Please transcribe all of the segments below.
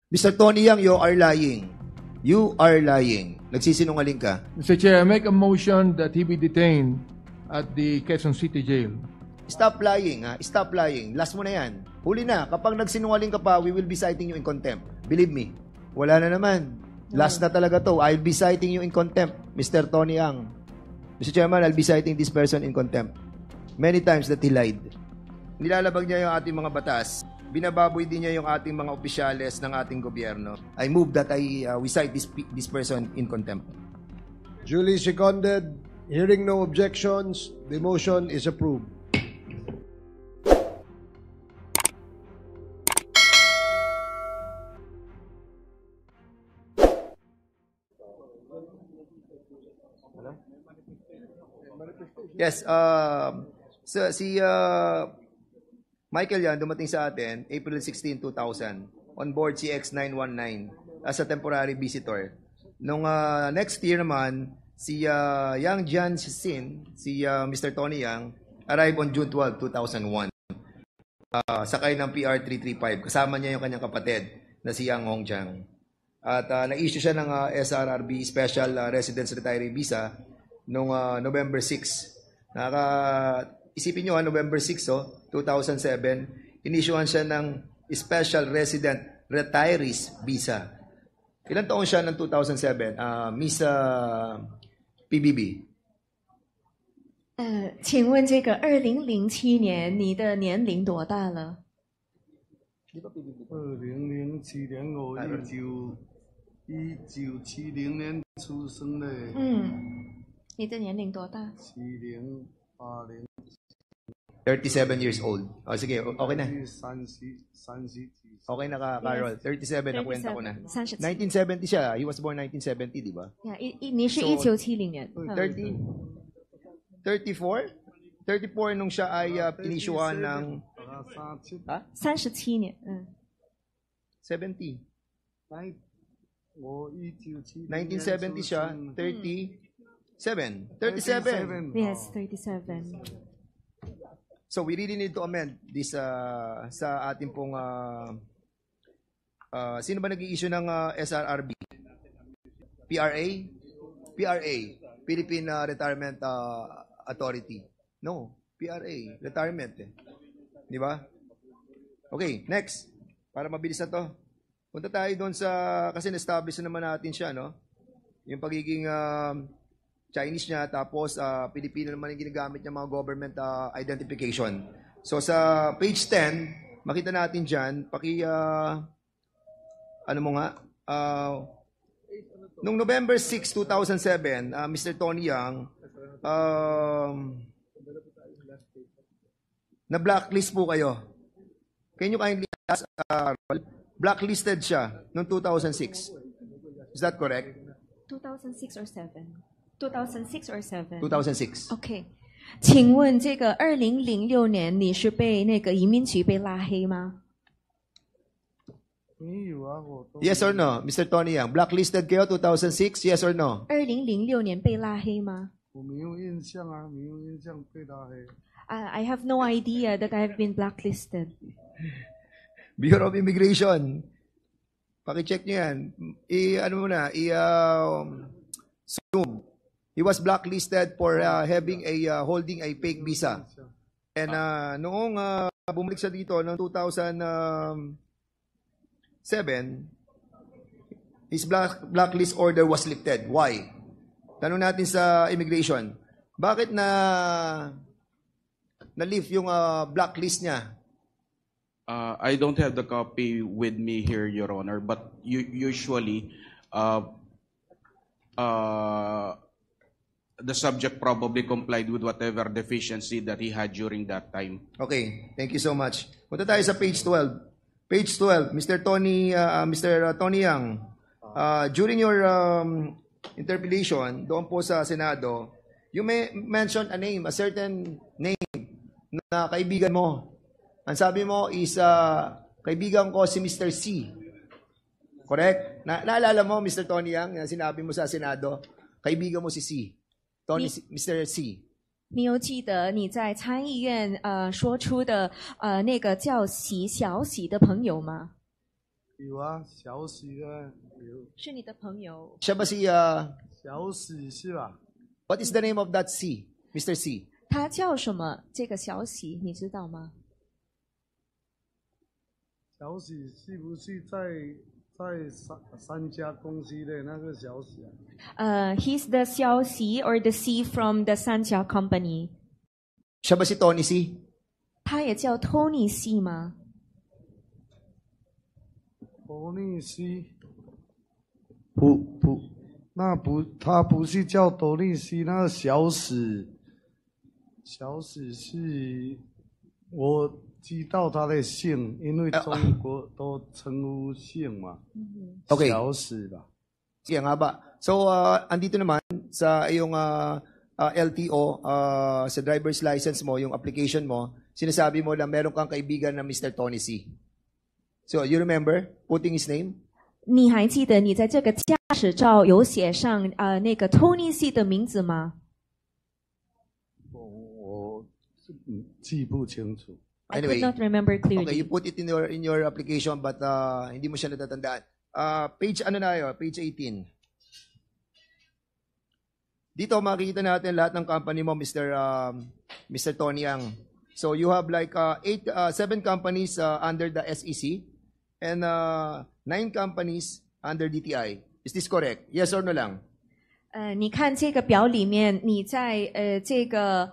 Mr. Tony Yang, you are lying. You are lying. Nagsisinungaling ka. Mr. Chair, I make a motion that he be detained at the Quezon City Jail. Stop lying, ha? Stop lying. Last mo na yan. Huli na. Kapag nagsinungaling ka pa, we will be citing you in contempt. Believe me. Wala na naman. Last na talaga to. I'll be citing you in contempt, Mr. Tony Yang. Mr. Chairman, I'll be citing this person in contempt. Many times that he lied. Nilalabag niya yung ating mga batas. Binababoy din niya yung ating mga opisyales ng ating gobyerno. I move that we cite this person in contempt. Duly seconded. Hearing no objections, the motion is approved. Yes, so si Michael yan, dumating sa atin, April 16, 2000, on board CX-919 as a temporary visitor. Nung next year naman, si Yang Jian Sin, si Mr. Tony Yang, arrived on June 12, 2001. Sakay ng PR-335. Kasama niya yung kanyang kapatid na si Yang Hongjiang. At na-issue siya ng SRRB Special Residence Retiree Visa noong November 6. Isipin nyo, November 6, 2007, inisyuhan siya ng Special Resident Retirees Visa. Ilan taon siya ng 2007? Miss PBB. 请问这个2007年你的年龄多大了？2007年我1970年出生的。你的年龄多大？70、80。37 years old. Sige, okay na. 30. Okay na ka, Carol. 37 na kwenta ko na. 37 1970 siya. He was born 1970, di ba?你是1970年。34 nung siya ay inisyuhan ng 37年。70. 1970 siya, 37. Yes, 37. So we really need to amend this sa ating pong sino ba nag-i-issue ng SRRB? PRA, Philippine Retirement Authority. No, PRA, retirement eh. Di ba? Okay, next. Para mabilis na to. Punta tayo doon kasi na-establish na naman natin siya, no? Yung pagiging Chinese niya, tapos Pilipino naman yung ginagamit niya mga government identification. So sa page 10, makita natin dyan, nung November 6, 2007, Mr. Tony Yang, na-blacklist po kayo. Can you kindly ask, blacklisted siya noong 2006. Is that correct? 2006 or 7? 2006 or 7? 2006. OK， 请问这个2006年你是被那个移民局被拉黑吗？ Yes or no, Mr. Tony Yang? Blacklisted kayo 2006? Yes or no? 2006年被拉黑吗？ 我没有印象啊，没有印象被拉黑。I have no idea that I have been blacklisted. Bureau of Immigration. Paki-check niyo yan. Zoom. He was blacklisted for holding a fake visa. And noong bumalik siya dito noong 2007, his blacklist order was lifted. Why? Tanong natin sa immigration. Bakit na-lift yung blacklist niya? I don't have the copy with me here, Your Honor, but usually the subject probably complied with whatever deficiency that he had during that time. Okay, thank you so much. Punta tayo sa page 12. Page 12, Mr. Tony Yang, during your interpellation doon po sa Senado, you may mention a name, a certain name na kaibigan mo. Ang sabi mo is, kaibigan ko si Mr. C. Correct? Naalala mo, Mr. Tony Yang, sinabi mo sa Senado, kaibigan mo si C. Mr. C. 你有记得你在参议院说出的那个叫喜小喜的朋友吗？有啊，小喜啊，有是你的朋友。 Siya ba si, 小喜是吧？ what is the name of that C? Mr. C? 他叫什么？这个小喜你知道吗？小喜是不是在三家公司的那个小喜啊？ He's the 消息 or the C from the Sanjia company。 Siya ba si Tony C? 他也叫 Tony C 吗？多利西，不，那不，他不是叫多利西，那个小史是我知道他的姓，因为中国都称呼姓嘛。Okay. 小史吧。 Sige nga ba? So, andito naman sa iyong LTO, sa driver's license mo, yung application mo, sinasabi mo na meron kang kaibigan na Mr. Tony C. So, you remember putting his name? 你还记得你在这个驾驶照有写上那个 Tony C 的名字吗？我记不清楚。 I Anyway, could not remember okay, clearly. you put it in your application but hindi mo siya natatandaan. Page ano na yun? Page 18. Dito makikita natin lahat ng company mo, Mr. Tony Yang. So you have like 7 companies under the SEC and 9 companies under DTI. Is this correct? Yes or no lang? 你看这个表里面，你在这个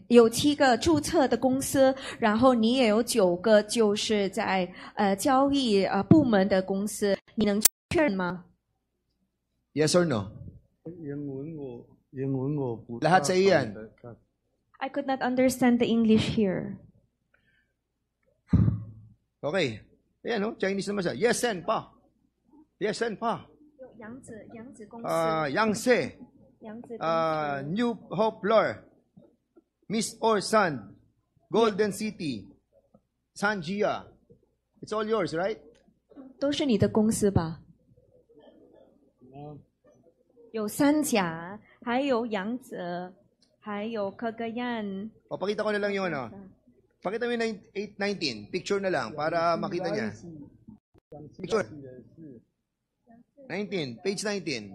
有7个注册的公司，然后你也有9个就是在交易部门的公司，你能确认吗？ Yes or no? 英文我不 Lahat sa iyo yan. I could not understand the English here. Okay. Ayan, no? Chinese naman siya. Yes and pa. Yes and pa. 杨子公司， Yangtze. 杨子公司， New Hope Lore. Miss Orsan. Golden City. Sanjia. It's all yours, right? 都是你的公司吧？有三甲，还有杨子，还有Cagayan。 O, pakita ko na lang yung ano. Pakita mo yung 819. Picture na lang para makita niya. Picture. 19. Page 19.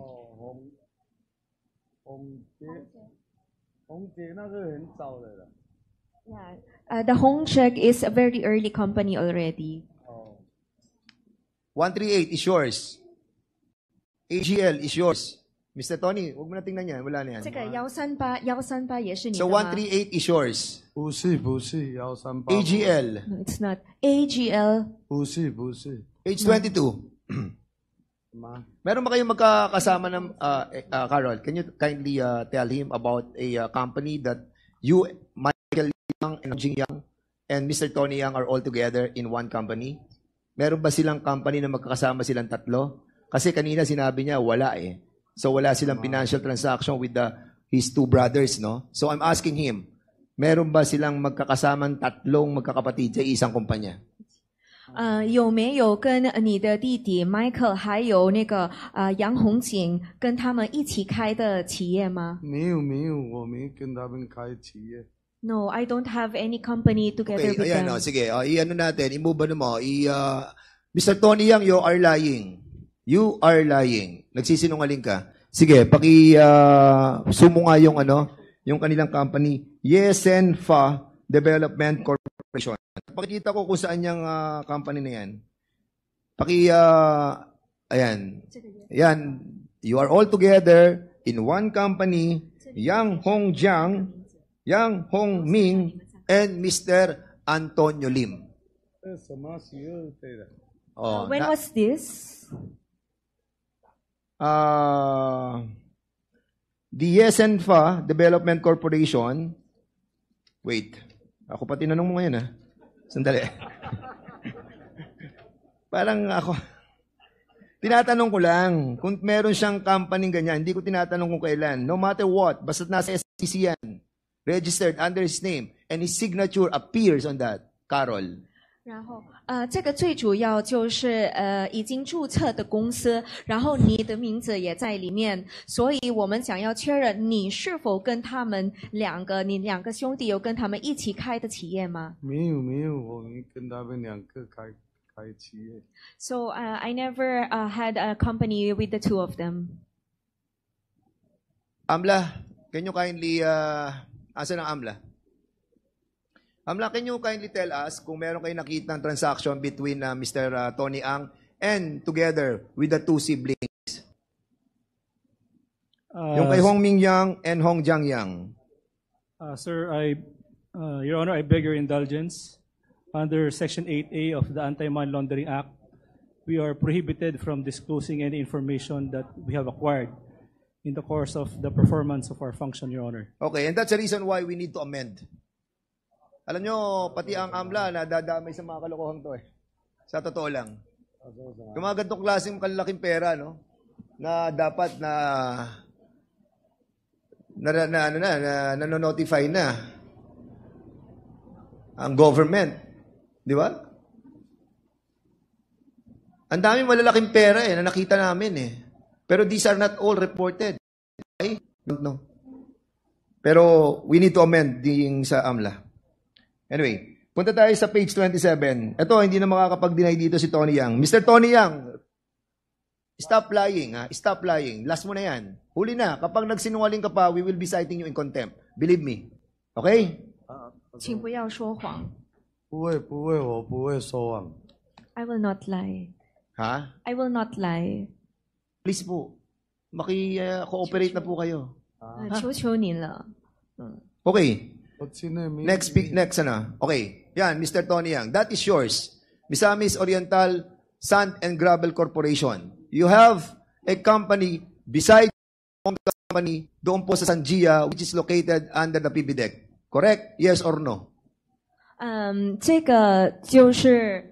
红姐那个很早的了。 Yeah, the Hongcheck is a very early company already. 138 is yours. AGL is yours. Mr. Tony, huwag mo na tingnan yan. Wala na yan. 这个138也是你的 So 吗 138 is yours. 不是138。 AGL. No, it's not. AGL. 不是。 Page 22. Meron ba kayong magkakasama ng, Carol, can you kindly tell him about a company that you, Michael Yang and Jing Yang and Mr. Tony Yang are all together in one company? Meron ba silang company na magkakasama silang tatlo? Kasi kanina sinabi niya, wala eh. So wala silang financial transaction with his 2 brothers, no? So I'm asking him, meron ba silang magkakasamang tatlong magkakapatid sa isang kumpanya? 有没有跟你的弟弟 Michael 还有那个杨红景跟他们一起开的企业吗？没有，我没跟他们开企业。 No, I don't have any company together Okay, with ayan, them. sige. I-ano natin, i-move ano mo. Mr. Tony Yang, you are lying. You are lying. Nagsisinungaling ka. Sige, sumo nga yung yung kanilang company, Yesenfa Development Corporation. Pakikita ko kung saan yung company na yan. Ayan. Ayan. You are all together in one company, Yang Hongjiang, Yang Hongming, and Mr. Antonio Lim. 这什么12岁的？ Oh, When was this? the Yesenfa Development Corporation. Wait. Ako pa tinanong mo ngayon, ha? Sandali. Parang ako. Tinatanong ko lang kung meron siyang company ganyan. Hindi ko tinatanong kung kailan. No matter what, basta nasa SEC yan. Registered under his name and his signature appears on that. Carol. 然后这个最主要就是已经注册的公司，然后你的名字也在里面，所以我们想要确认你是否跟他们你两个兄弟有跟他们一起开的企业吗？没有，我没跟他们2个开企业。 So I never had a company with the two of them. Amla, can you kindly, asa ng Amla? Amla, can you kindly tell us kung meron kayo nakitang transaction between Mr. Tony Ang and together with the two siblings? Yung kay Hong Ming Yang and Hong Jiang Yang. Sir, Your Honor, I beg your indulgence. Under Section 8A of the Anti-Money Laundering Act, we are prohibited from disclosing any information that we have acquired in the course of the performance of our function, Your Honor. Okay, and that's the reason why we need to amend. Alam nyo, pati ang AMLA nadadamay sa mga kalokohan to eh. Sa totoo lang. Yung mga ganitong klaseng kalalaking pera, no? Na dapat nanonotify na ang government. Di ba? Ang daming malalaking pera na nakita namin eh. Pero these are not all reported. I don't know. Pero we need to amend yung sa AMLA. Anyway, punta tayo sa page 27. Ito, hindi na makakapag-deny dito si Tony Yang. Mr. Tony Yang, stop lying, ha? Stop lying. Last mo na yan. Huli na. Kapag nagsinungaling ka pa, we will be citing you in contempt. Believe me. Okay? 请不要说谎。不会，我不会说谎。 I will not lie. Ha? I will not lie. Please po. Maki-cooperate na po kayo. 求求您了。 Okay. 我今天没 Next, ano? Okay. Yan, Mr. Tony Yang. That is yours. Misamis Oriental Sand and Gravel Corporation. You have a company beside your company doon po sa Sanjia, which is located under the PBDEC. Correct? Yes or no? 这个就是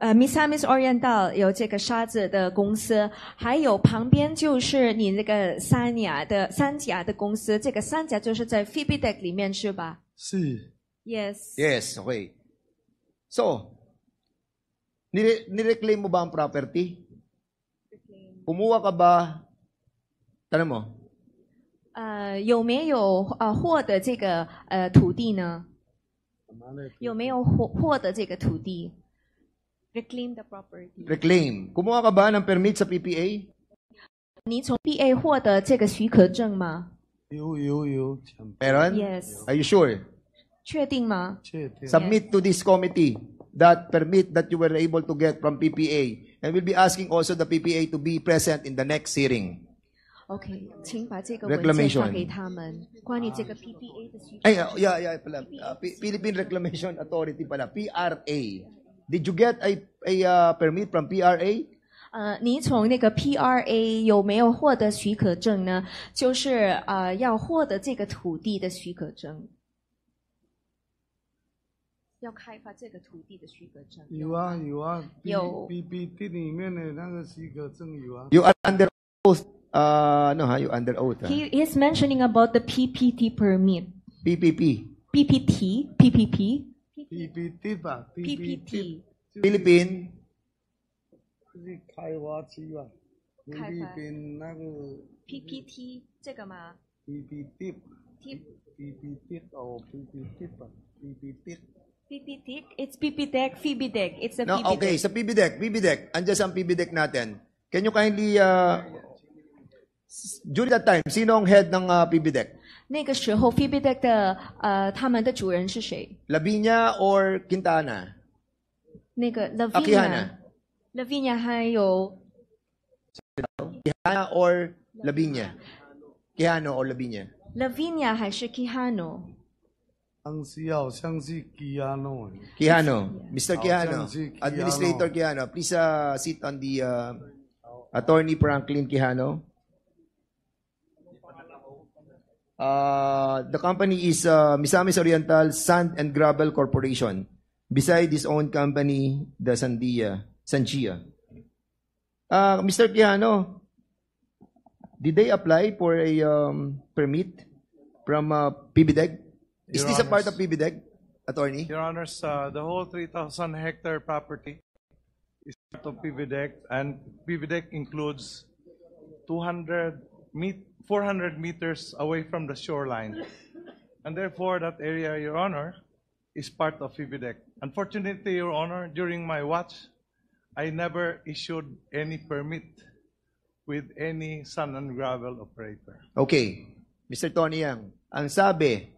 Misamis Oriental 有这个沙子的公司，还有旁边就是你那个三甲的公司，这个三甲就是在 PBDEC 里面是吧？ 是 Yes. Yes, okay. So, nireclaim mo ba ang property? Kumuha ka ba? Tanong mo. 有没有获得这个土地呢？有没有获得这个土地 ？Reclaim the property. Reclaim. Kumuha ka ba ng permit sa PPA? 你从 PA 获得这个许可证吗 有， Meron?？Yes. Are you sure? 确定吗？确定。 Submit to this committee that permit that you were able to get from PPA. And we'll be asking also the PPA to be present in the next hearing. OK， 请把这个文件 Reclamation. 发给他们，关于这个 PPA 的许可。 Ay, yeah, pala. Philippine Reclamation Authority pala. PRA. Did you get a permit from PRA? 你从那个 PRA 有没有获得许可证呢？就是要获得这个土地的许可证，要开发这个土地的许可证。有啊有 ，PPT 里面的那个许可证有啊。 You are under oath. You under oath. He is mentioning about the PPT permit. PPP. PPT 吧 PPT Philippine. 是开发区吧？菲律宾那个 PPT 这个吗 PPT 哦 PPT 吧 PPT。 ？PPT it's PPDEC, PBDEC. It's a No, PBDEC. okay, sa PBDEC. Andiyan sa PBDEC natin. Can you kindly, during that time, sino ang head ng PBDEC? 那个时候 PBDEC 的他们的主人是谁？ Lavinia or Quintana? 那个 Quijana. Lavinia 还有 Quijana or Lavinia? Quijano or Lavinia? Lavinia 还是 Quijano？ 当时好像是基亚诺。 Quijano. Mr. Quijano. 好像是 Quijano. Administrator Quijano. Please sit on the Attorney Franklin Quijano. The company is Misamis Oriental Sand and Gravel Corporation. Beside his own company, the Sanjia. Mr. Quijano, did they apply for a permit from PBDEC? Is Your this a Honors. part of PBDEC, attorney? Your Honors, the whole 3,000 hectare property is part of PBDEC, and PBDEC includes 400 meters away from the shoreline. And therefore, that area, Your Honor, is part of PBDEC. Unfortunately, Your Honor, during my watch, I never issued any permit with any sand and gravel operator. Okay. Mr. Tony Yang, ang sabi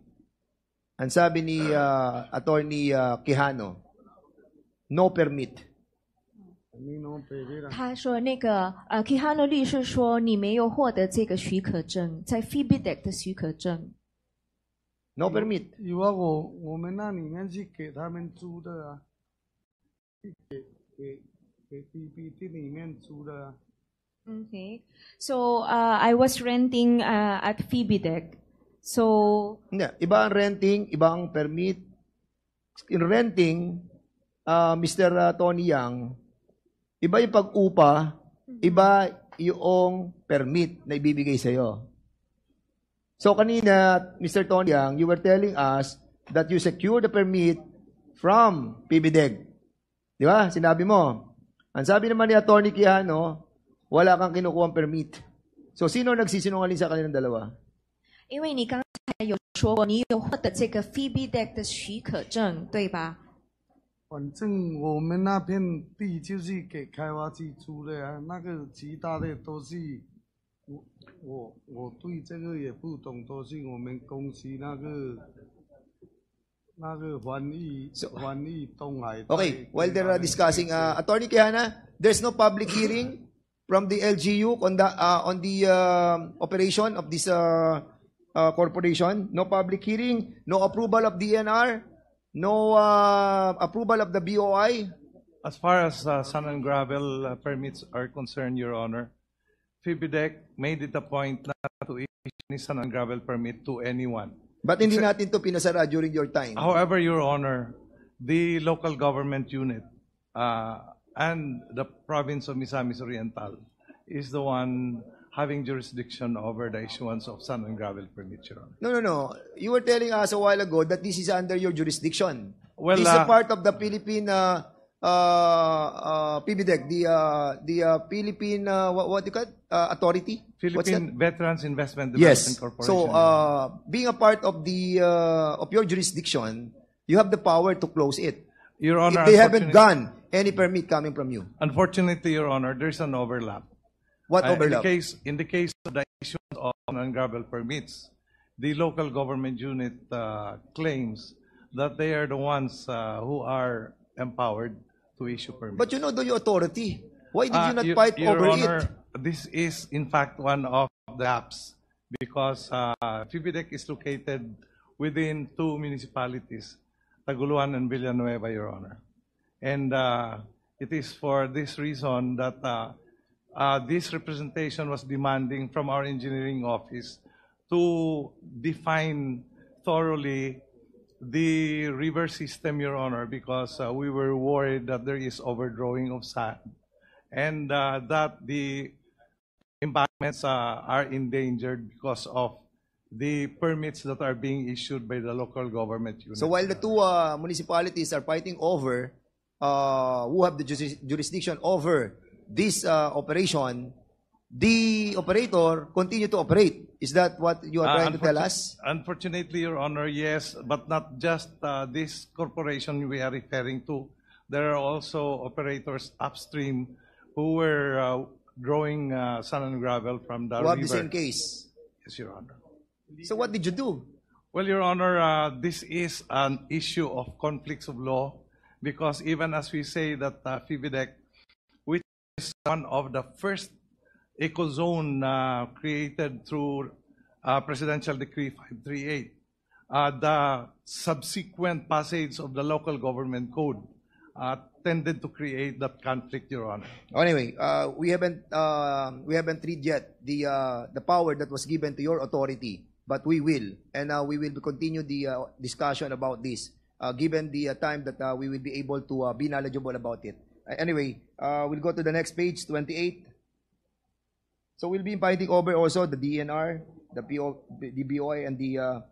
ni Attorney Quijano, no permit. 你弄北北啦，他说那个Quijano 律师说你没有获得这个许可证，在 FIBIDEC 的许可证。 No permit. 有啊，我们那里面是给他们租的啊，给 PPT 里面租的啊。 Okay, so I was renting at FIBIDEC. So Hindi, iba ang renting, iba ang permit. In renting, Mr. Tony Yang, iba yung pag-upa, iba yung permit na ibibigay sa'yo. So kanina, Mr. Tony Yang, you were telling us that you secured the permit from PBDEG. Di ba? Sinabi mo. Ang sabi naman ni Attorney Quijano, wala kang kinukuha permit. So sino nagsisinungaling sa kanilang dalawa? 因为你刚才有说过你有获得这个 FIBIDEC 的许可证，对吧？ 反正我们那片地就是给开发区租的啊，那个其他的都是我对这个也不懂，都是我们公司那个环艺东海。 Okay, while they're discussing, Attorney Quijana, there's no public hearing from the LGU on the operation of this corporation. No public hearing, no approval of DNR, no approval of the BOI. As far as sand and gravel permits are concerned, Your Honor, FIBIDEC made it a point not to issue any sand and gravel permit to anyone. But hindi natin to pinasara during your time. However, Your Honor, the local government unit and the province of Misamis Oriental is the one having jurisdiction over the issuance of sand and gravel permits, Your Honor. No. You were telling us a while ago that this is under your jurisdiction. Well, this is a part of the Philippine PBDEC, the Philippine what do you call it? Authority. What's that? Philippine Veterans Investment Development Yes. Corporation. So, being a part of the of your jurisdiction, you have the power to close it. Your Honor, If they haven't done any permit coming from you. Unfortunately, Your Honor, there's an overlap. What overlap? In the case of the issuance of sand and gravel permits, the local government unit claims that they are the ones who are empowered to issue permits. But you know the authority. Why did you not Your fight over Honor, it? this is in fact one of the apps because FIBIDEC is located within two municipalities, Taguluan and Villanueva, Your Honor. And it is for this reason that this representation was demanding from our engineering office to define thoroughly the river system, Your Honor, because we were worried that there is overdrawing of sand and that the embankments are endangered because of the permits that are being issued by the local government unit. So while the two municipalities are fighting over who have the jurisdiction over this operation, the operator continue to operate. Is that what you are trying to tell us? Unfortunately, Your Honor, yes, but not just this corporation we are referring to. There are also operators upstream who were drawing sand and gravel from the Who river. have the same case? Yes, Your Honor. So what did you do? Well, Your Honor, this is an issue of conflicts of law because even as we say that FIBIDEC, which is one of the first ecozone created through Presidential Decree 538, the subsequent passage of the local government code tended to create that conflict, Your Honor. Anyway, we haven't read yet the power that was given to your authority, but we will, and we will continue the discussion about this, given the time that we will be able to be knowledgeable about it. Anyway, we'll go to the next page, 28. So we'll be inviting over also the DNR, the BOI, and the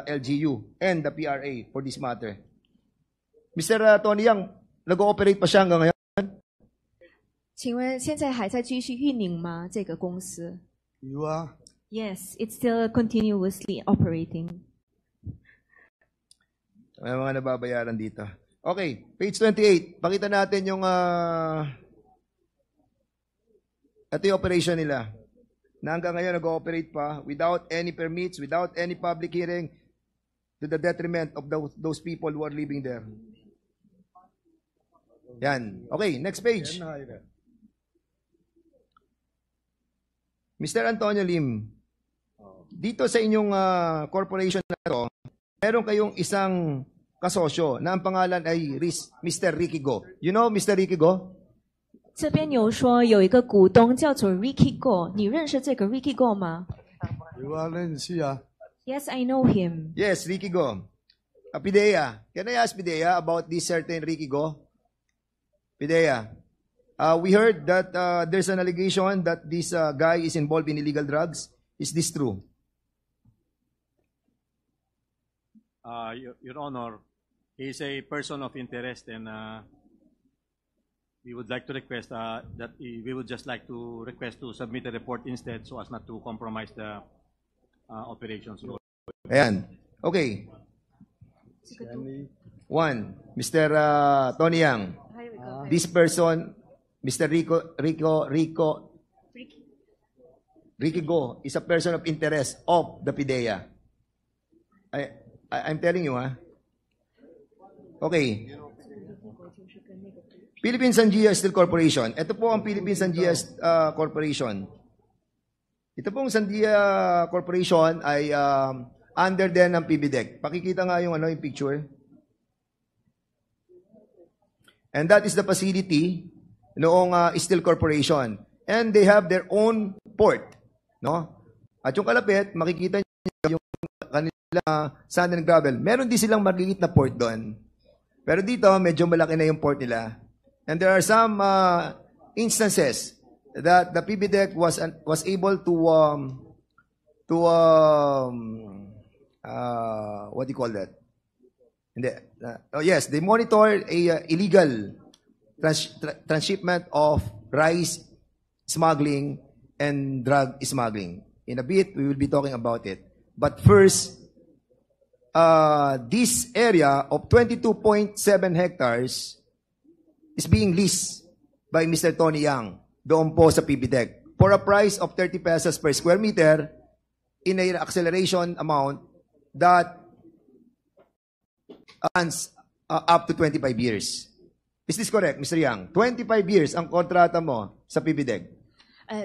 LGU and the PRA for this matter. Mr. Tony Yang, nag-ooperate pa siya hanggang ngayon? 请问现在还在继续运营吗？这个公司？有啊， Yes, it's still continuously operating. May mga nababayaran dito. Okay, page 28. Pakita natin yung ito yung operation nila. Na hanggang ngayon nag-ooperate pa without any permits, without any public hearing, to the detriment of those people who are living there. Yan. Okay, next page. Mr. Antonio Lim, dito sa inyong corporation na to, meron kayong isang kasosyo na ang pangalan ay Mr. Ricky Go. You know Mr. Ricky Go? 这边有说有一个股东叫做 Ricky Go， 你认识这个 Ricky Go 吗？ 有啊，认识啊。 Yes, I know him. Yes, Ricky Go. Pidea, can I ask Pidea about this certain Ricky Go? Pidea, we heard that there's an allegation that this guy is involved in illegal drugs. Is this true? Your Honor, he is a person of interest, and we would like to request that we would just like to request to submit a report instead, so as not to compromise the operations. Ayan. Okay. One, Mr. Tony Yang. This person, Mr. Ricky Go, is a person of interest of the PIDEA. I'm telling you, Okay. Philippine Sangia Steel Corporation. Ito po ang Philippine Sangia Corporation. Ito pong Sangia Corporation ay under din ng PBDEC. Pakikita nga yung yung picture. And that is the facility noong Steel Corporation. And they have their own port, no? At yung kalapit, makikita niyo yung kanila sand and gravel. Meron din silang maliit na port doon. Pero dito, medyo malaki na yung port nila. And there are some instances that the PBDEC was able to what do you call that? Yes, they monitor a illegal transshipment of rice smuggling and drug smuggling. In a bit, we will be talking about it. But first, this area of 22.7 hectares is being leased by Mr. Tony Yang doon po sa PBDEC for a price of 30 pesos per square meter in an acceleration amount that runs up to 25 years. Is this correct, Mr. Yang? 25 years ang kontrata mo sa PBDEC.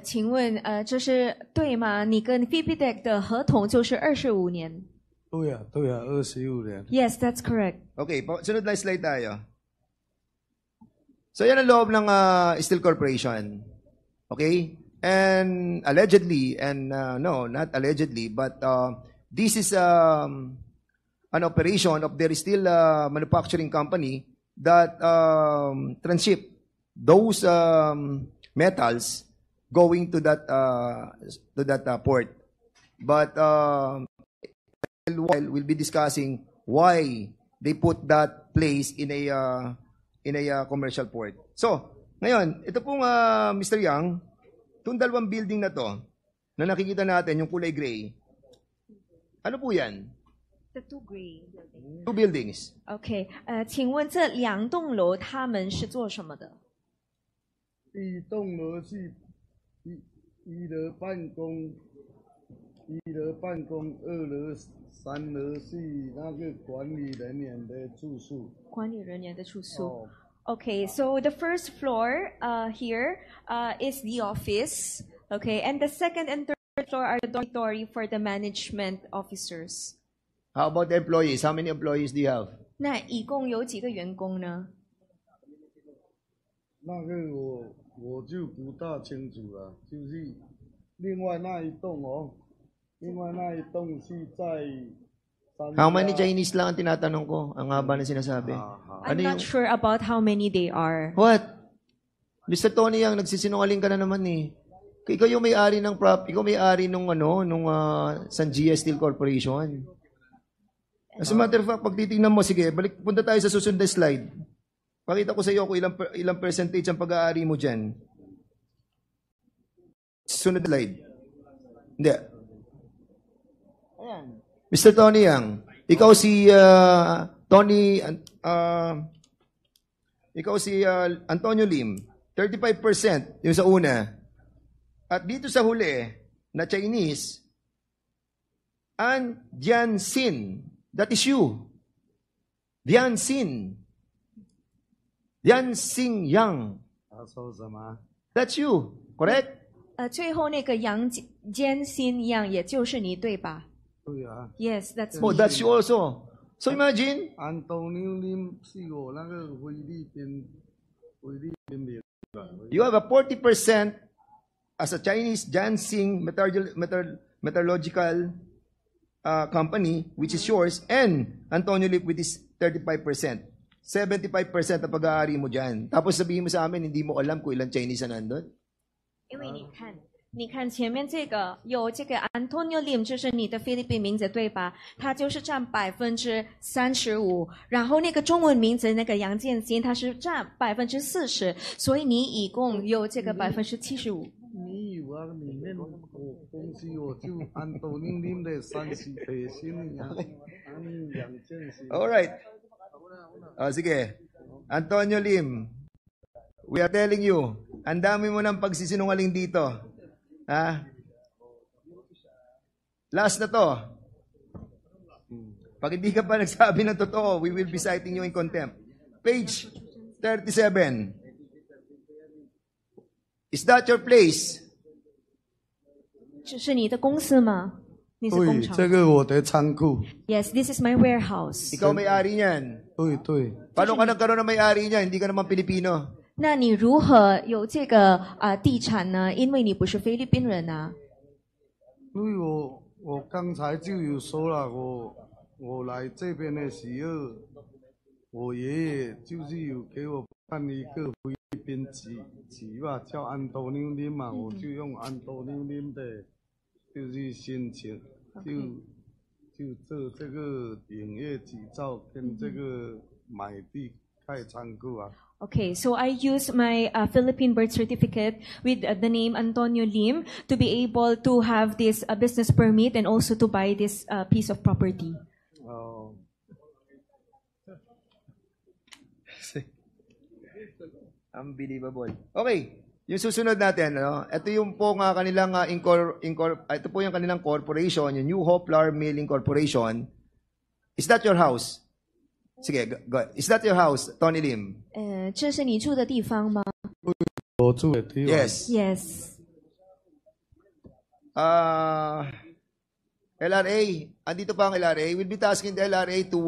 请问这是对吗？你跟 PBDEC 的合同就是25年。对啊，25年。Yes, that's correct. Okay, sunod na slide tayo. So yan ang loob ng Steel Corporation. Okay? And allegedly, and no, not allegedly, but this is an operation of their steel manufacturing company that transship those metals going to that port. But we'll be discussing why they put that place in a commercial port. So, ngayon, ito pong Mr. Yang, itong dalawang building na to, na nakikita natin, yung kulay gray, ano po yan? The two gray. Two buildings. Okay, 请问这两栋楼他们是做什么的？一栋楼是一楼办公，二楼、三楼是那个管理人员的住宿。管理人员的住宿。Okay, so the first floor here is the office. Okay, and the second and third floor are the dormitory for the management officers. How about the employees? How many employees do you have? 那一共有几个员工呢？那个我就不大清楚了，就是另外那一栋是在。How many Chinese lang ang tinatanong ko? Ang haba na sinasabi. I'm not sure about how many they are. What? Mr. Tony Yang, nagsisinungaling ka na naman eh. Ikaw yung may-ari ng ikaw may-ari nung Sangia Steel Corporation. As a matter of fact, pag titingnan mo, sige, punta tayo sa susunod na slide. Pakita ko sa iyo kung ilang percentage ang pag-aari mo dyan. Susunod na slide. Hindi. Ayan. Mr. Tony Yang, ikaw si Antonio Lim, 35% yung sa una. At dito sa huli na Chinese, An Jianxin, that is you. Jianxin. Jianxin Yang, 他说什么？ that's you, correct? 最后那个杨坚心一样，也就是你对吧对啊， ？Yes, that's Oh, me. that's you also. So imagine, 安东尼林是我那个菲律宾的。 you have a 40% as a Chinese Jianxin metallurgical company, which is yours, and Antonio Lip with his 35%. 75% na pag-aari mo dyan. Tapos sabihin mo sa amin, hindi mo alam kung ilang Chinese na nandun. 因为你看前面这个有这个 Antonio Lim， 就是你的菲律宾名字对吧？他就是占35%，然后那个中文名字那个杨建新，他是占40%，所以你一共有这个75%。你有啊？里面我公司我就安东尼林的30%呀，安两件事。 Alright. Sige. Antonio Lim, we are telling you, ang dami mo ng pagsisinungaling dito. Ha? Last na to. Pag hindi ka pa nagsabi ng totoo, we will be citing you in contempt. Page 37. Is that your place? 这是你的公司吗？你是工对，厂这个我的仓库。 ？Yes, this is my warehouse. Ikaw may-ari niyan. 对对， Paano ka nagkaroon ng may-ari niyan? Hindi ka naman Pilipino. 那你如何有这个地产呢？因为你不是菲律宾人啊。因为我刚才就有说了，我来这边的时候，我爷爷就是有给我办一个菲律宾籍吧，叫安东尼林嘛，我就用安东尼林的，就是申请，就做这个营业执照跟这个买地开仓库啊。 Okay, so I use my Philippine birth certificate with the name Antonio Lim to be able to have this business permit and also to buy this piece of property. Oh. Unbelievable. Okay, yung susunod natin, ano? Ito yung po nga kanilang ito po yung kanilang corporation, yung New Hope Flour Milling Corporation. Is that your house? Sige, go. Is that your house, Tony Lim? 这是你住的地方吗？ 我住的地方。 Yes. Yes. LRA, andito pa ang LRA. We'll be tasking the LRA to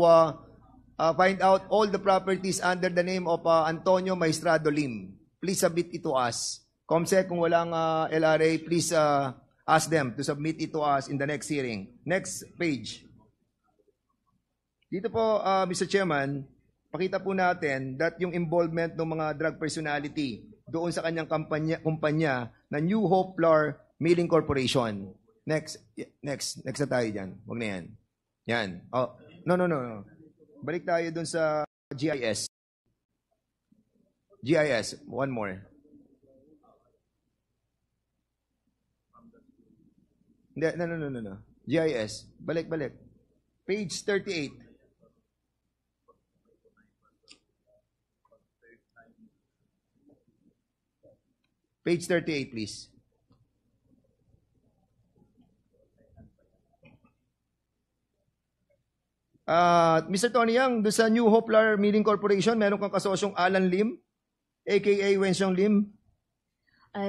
find out all the properties under the name of Antonio Maestrado Lim. Please submit it to us. Comsec, kung walang LRA, please ask them to submit it to us in the next hearing. Next page. Dito po, Mr. Chairman, pakita po natin that yung involvement ng mga drug personality doon sa kanyang kumpanya na New Hope Flour Milling Corporation. Next na tayo dyan. Huwag na yan. Yan. Oh, no. Balik tayo doon sa GIS. GIS, one more. No. GIS, balik. Page 38. Page 38, please. Mr. Tony Yang, doon sa New Hope Flour Milling Corporation, meron kang kasosyong Alan Lim, a.k.a. Wenxiong Lim.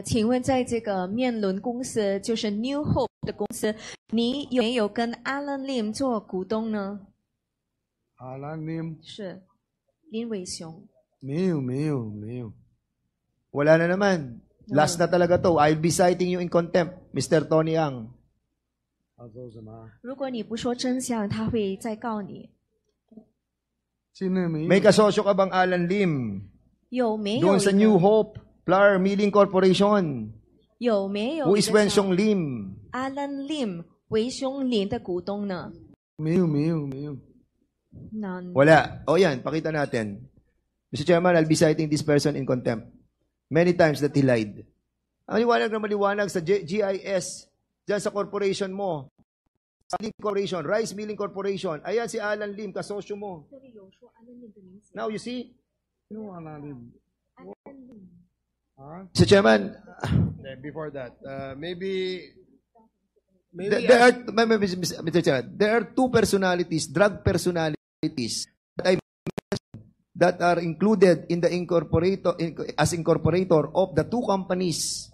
请问在这个面轮公司，就是 New Hope 的公司，你有没有跟 Alan Lim 做股东呢？ Alan Lim 是林伟雄。没有。 Wala na naman. Last na talaga to. I'll be citing you in contempt, Mr. Tony Yang. 他说什么？如果你不说真相，他会再告你。现在没有。 May kasosyo ka bang Alan Lim? 有没有 Doon sa New Hope Flour Milling Corporation. 有没有 Who is Wenxiong Lim? Alan Lim 韦雄林的股东呢？没有。 None. Wala. O yan, pakita natin. Mr. Chairman, I'll be citing this person in contempt. Many times that he lied. Ang liwanag na maliwanag sa GIS, dyan sa corporation mo, Milling Corporation, Rice Milling Corporation, ayan si Alan Lim, kasosyo mo. Now you see? No, Alan Lim. Mr. Chairman, Before that, maybe there are, Mr. Chairman, there are two personalities, drug personalities that are included in the as incorporator of the two companies.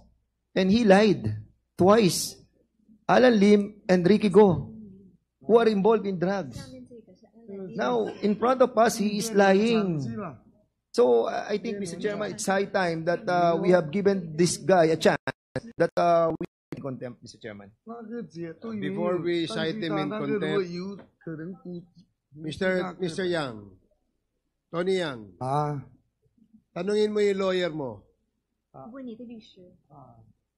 And he lied twice. Alan Lim and Ricky Go, who are involved in drugs. Now, in front of us, he is lying. So, I think, Mr. Chairman, it's high time that we have given this guy a chance that we in contempt, Mr. Chairman. before we cite him in contempt, Mr. Yang, Tony Yang, tanungin mo yung lawyer mo.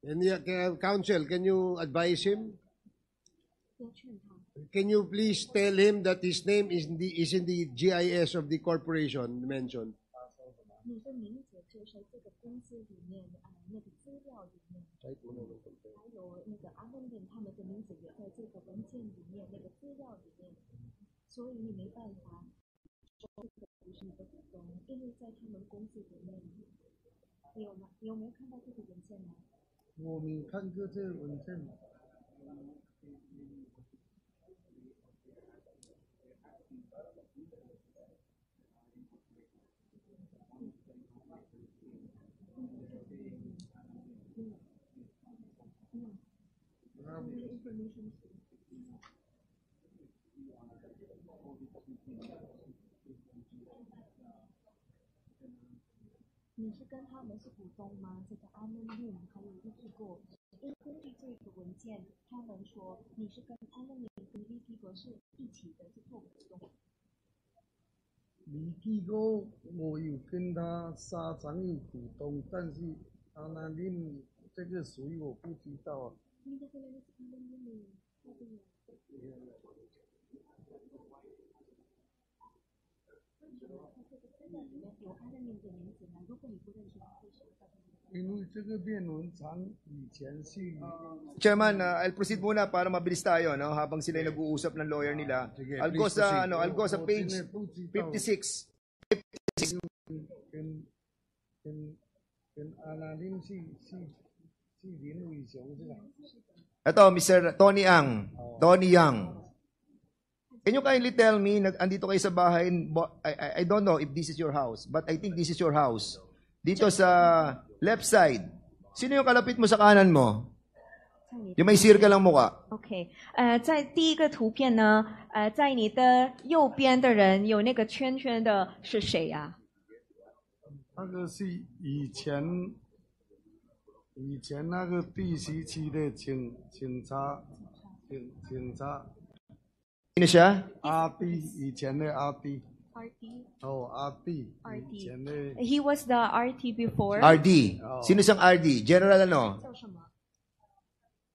And counsel, can you advise him? Can you please tell him that his name is in the GIS of the corporation mentioned?李继高，我有跟他沙场有股东，但是阿南令这个属于我不知道啊。因为这个辩论场以前是 Chairman, I'll proceed muna para mabilis tayo, no? Habang sila yung nag-uusap ng lawyer nila. I'll go sa page 56. Ito, Mr. Tony Ang. Tony Yang. Can you kindly tell me, andito kayo sa bahay, I don't know if this is your house, but I think this is your house. Dito sa left side. Sino yung kalapit mo sa kanan mo? Yung may circle lang mukha. OK，在第一个图片呢，在你的右边的人有那个圈圈的是谁呀？那个是以前那个第10期的警察。 Sino siya? 阿弟，以前的阿弟。 RD. 哦，阿弟。以前的。He was the RT before. RD. Sino siyang RD? General ano?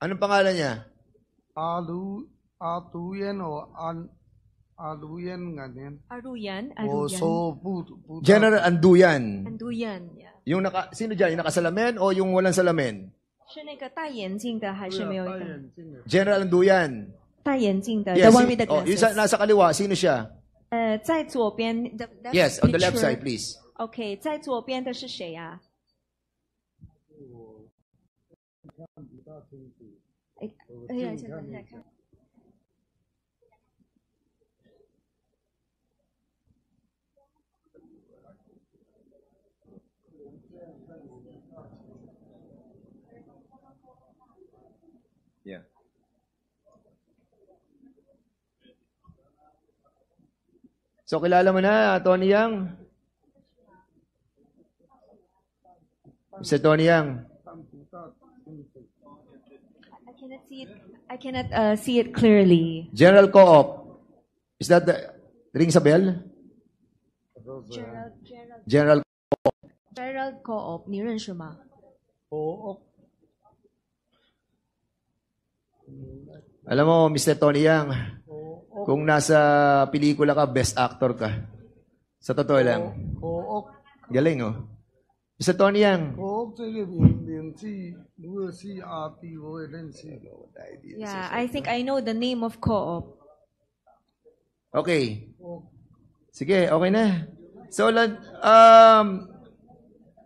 Anong pangalan niya? Aduyan o Aduyan ganyan. Aruyan. General Anduyan. Anduyan. Yeah. Yung sino diyan? Yung nakasalamin o yung walang salamin? 是那个戴眼镜的还是没有一个 General Anduyan. 戴眼镜的 Yes, the one with the yung nasa kaliwa, sino siya? 在左边 Yes, on the left side, please. OK， 在左边的是谁呀？现在看。Yeah. So, kilala mo na, Tony Yang? Mr. Tony Yang? I cannot see it clearly. General Co-op. Is that the... Rings a bell? General Co-op. Gerald Co-op, 你认识吗？ Alam mo, Mr. Tony Yang, kung nasa pelikula ka, best actor ka. Sa totoo lang. Galing, oh. Mr. Tony Yang. Yeah, I think I know the name of Co-op. Okay. Sige, okay na. So,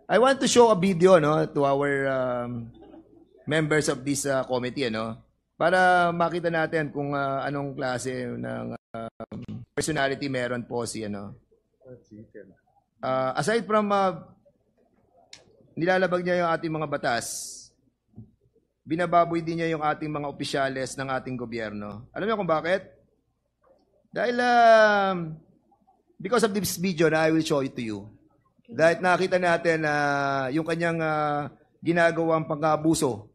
I want to show a video to our members of this committee para makita natin kung anong klase ng personality meron po si aside from nilalabag niya yung ating mga batas, binababoy din niya yung ating mga opisyales ng ating gobyerno. Alam niyo kung bakit? Dahil because of this video na I will show it to you. Dahil nakita natin yung kanyang ginagawang pang-abuso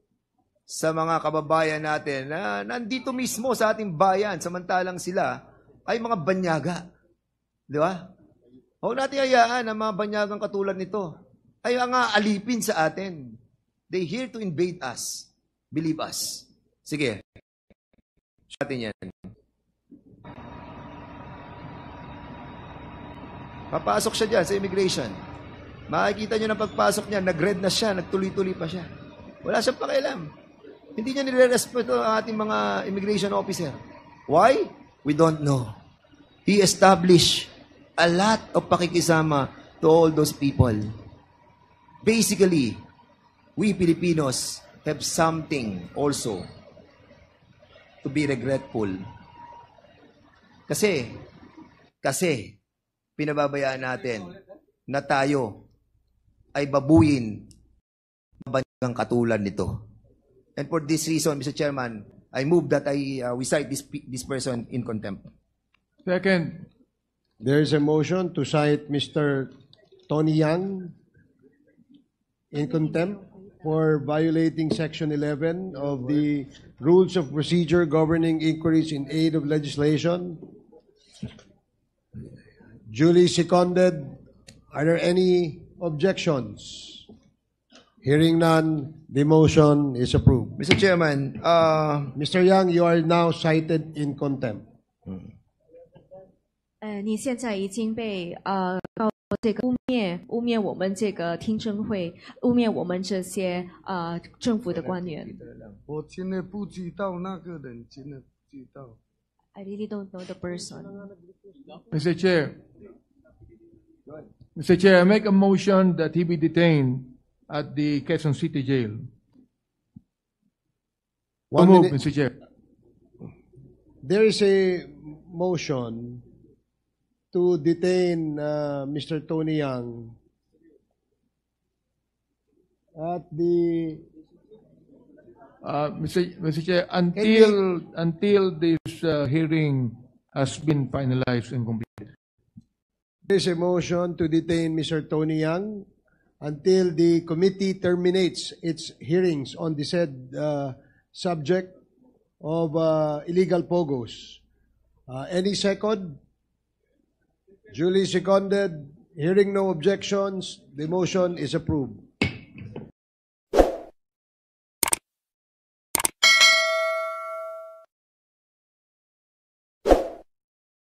sa mga kababayan natin na nandito mismo sa ating bayan, samantalang sila ay mga banyaga. Di ba? Huwag natin hayaan ang mga banyagang katulad nito ay ang alipin sa atin. They here to invade us. Believe us. Sige. Sa atin yan. Papasok siya dyan sa immigration. Makikita nyo na pagpasok niya, nag-red na siya, nagtuloy-tuloy pa siya. Wala siyang pakialam. Hindi niya nire-respeto ang ating mga immigration officer. Why? We don't know. He established a lot of pakikisama to all those people. Basically, we Filipinos have something also to be regretful. Kasi, pinababayaan natin na tayo ay babuyin banyagang katulad nito. And for this reason, Mr. Chairman, I move that we cite this person in contempt. Second. There is a motion to cite Mr. Tony Yang in contempt for violating Section 11 of the Rules of Procedure governing inquiries in aid of legislation. Duly seconded. Are there any objections? Hearing none, the motion is approved. Mr. Chairman, Mr. Yang, you are now cited in contempt. 你现在已经被告这个污蔑我们这个听证会，污蔑我们这些政府的官员。我真的不知道那个人，真的不知道。I really don't know the person. Mr. Chair, I make a motion that he be detained at the Quezon City Jail. One Move, minute. Mr. Chair. There is a motion to detain Mr. Tony Yang at the Mr. Chair, until this hearing has been finalized and completed. there is a motion to detain Mr. Tony Yang until the committee terminates its hearings on the said subject of illegal pogos. Any second? Duly seconded. Hearing no objections, the motion is approved.